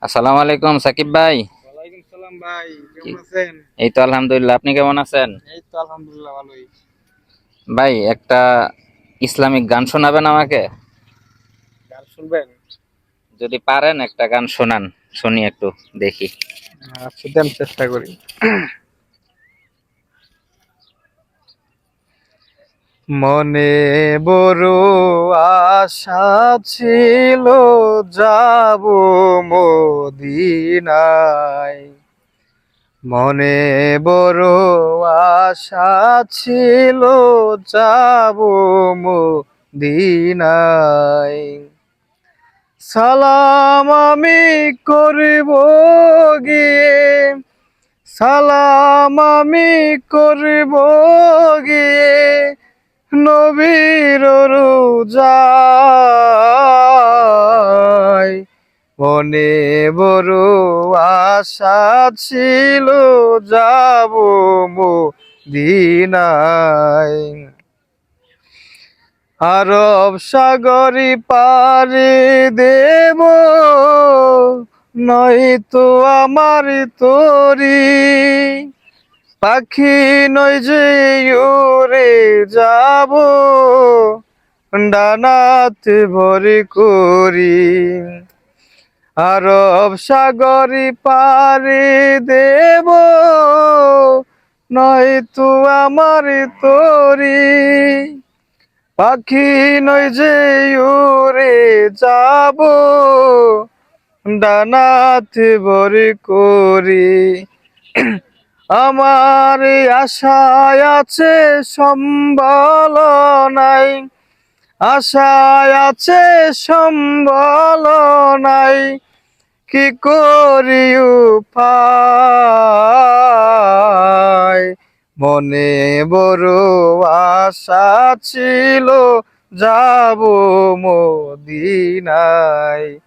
আসসালামু আলাইকুম সাকিব ভাই। ওয়ালাইকুম সালাম ভাই, কেমন কি- আছেন? এই তো আলহামদুলিল্লাহ, আপনি কেমন আছেন? এই তো আলহামদুলিল্লাহ ভালোই। ভাই একটা ইসলামিক গান শোনাবেন আমাকে? গান শুনবেন? যদি পারেন একটা গান শোনান, শুনি একটু, দেখি। আচ্ছা দেন, চেষ্টা করি। মনে বড় আশা ছিল, যাব মদিনায়। মনে বড় আশা ছিল, যাব মদিনায়। সালাম আমি করিব গিয়ে, সালাম আমি করিব গিয়ে, নবীর রোজায়। মনে বড় আশা ছিল, যাব মদিনায়। আরব সাগরী পাড়ি দেব, নয়তো আমার তরি। পাখি নয় যে উড়ে যাব, ডানাতে ভরে করি। আরব সাগরী পাড়ি দেব, নয়তো আমার তরি। পাখি নয় যে উড়ে যাব, ডানাতে ভরে করি। আমার আশায় আছে সম্বল নাই, আশায় আছে সম্বল নাই। কি করি উপায়? মনে বড় আশা ছিল, যাব মদিনায়।